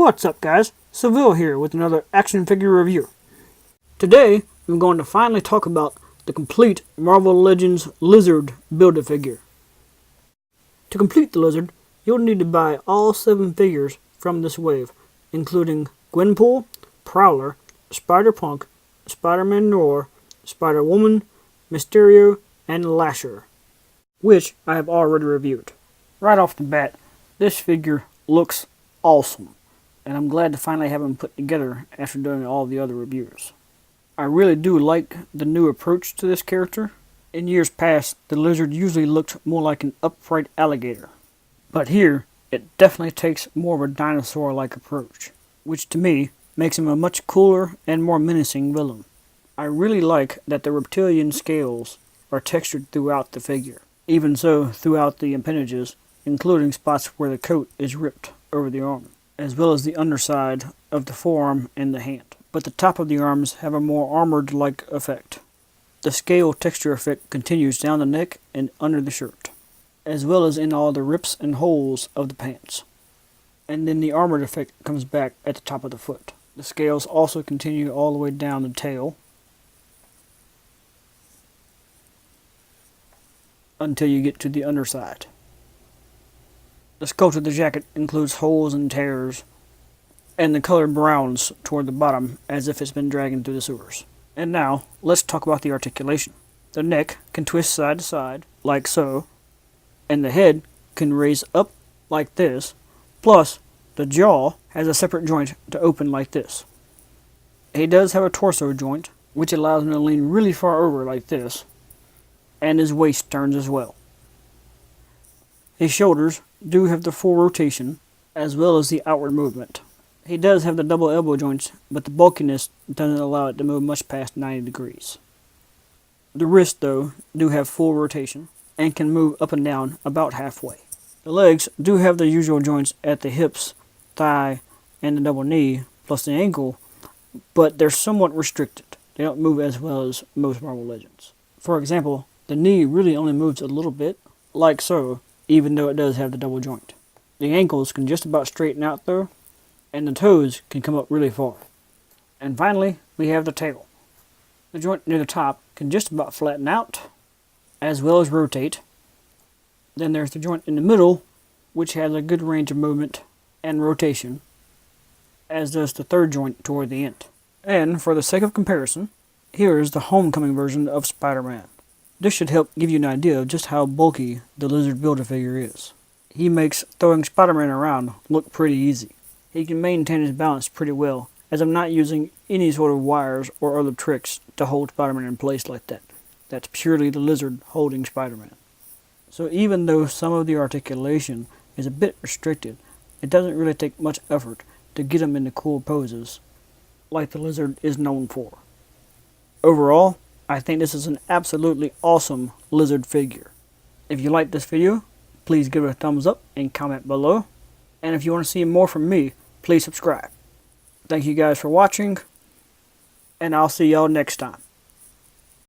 What's up guys, Seville here with another action figure review. Today I'm going to finally talk about the complete Marvel Legends Lizard Build-A-Figure. To complete the Lizard, you'll need to buy all 7 figures from this wave, including Gwenpool, Prowler, Spider-Punk, Spider-Man Noir, Spider-Woman, Mysterio, and Lasher, which I have already reviewed. Right off the bat, this figure looks awesome, and I'm glad to finally have him put together after doing all the other reviews. I really do like the new approach to this character. In years past, the Lizard usually looked more like an upright alligator, but here it definitely takes more of a dinosaur-like approach, which to me makes him a much cooler and more menacing villain. I really like that the reptilian scales are textured throughout the figure, even so throughout the appendages, including spots where the coat is ripped over the arm, as well as the underside of the forearm and the hand. But the top of the arms have a more armored-like effect. The scale texture effect continues down the neck and under the shirt, as well as in all the rips and holes of the pants. And then the armored effect comes back at the top of the foot. The scales also continue all the way down the tail until you get to the underside. The sculpt of the jacket includes holes and tears, and the color browns toward the bottom as if it's been dragging through the sewers. And now, let's talk about the articulation. The neck can twist side to side, like so, and the head can raise up like this, plus the jaw has a separate joint to open like this. He does have a torso joint, which allows him to lean really far over like this, and his waist turns as well. His shoulders do have the full rotation, as well as the outward movement. He does have the double elbow joints, but the bulkiness doesn't allow it to move much past 90 degrees. The wrists, though, do have full rotation, and can move up and down about halfway. The legs do have the usual joints at the hips, thigh, and the double knee, plus the ankle, but they're somewhat restricted. They don't move as well as most Marvel Legends. For example, the knee really only moves a little bit, like so, even though it does have the double joint. The ankles can just about straighten out though, and the toes can come up really far. And finally, we have the tail. The joint near the top can just about flatten out, as well as rotate. Then there's the joint in the middle, which has a good range of movement and rotation, as does the third joint toward the end. And for the sake of comparison, here is the Homecoming version of Spider-Man. This should help give you an idea of just how bulky the Lizard Build-A-Figure is. He makes throwing Spider-Man around look pretty easy. He can maintain his balance pretty well, as I'm not using any sort of wires or other tricks to hold Spider-Man in place like that. That's purely the Lizard holding Spider-Man. So even though some of the articulation is a bit restricted, it doesn't really take much effort to get him into cool poses, like the Lizard is known for. Overall, I think this is an absolutely awesome Lizard figure. If you like this video, please give it a thumbs up and comment below. And if you want to see more from me, please subscribe. Thank you guys for watching, and I'll see y'all next time.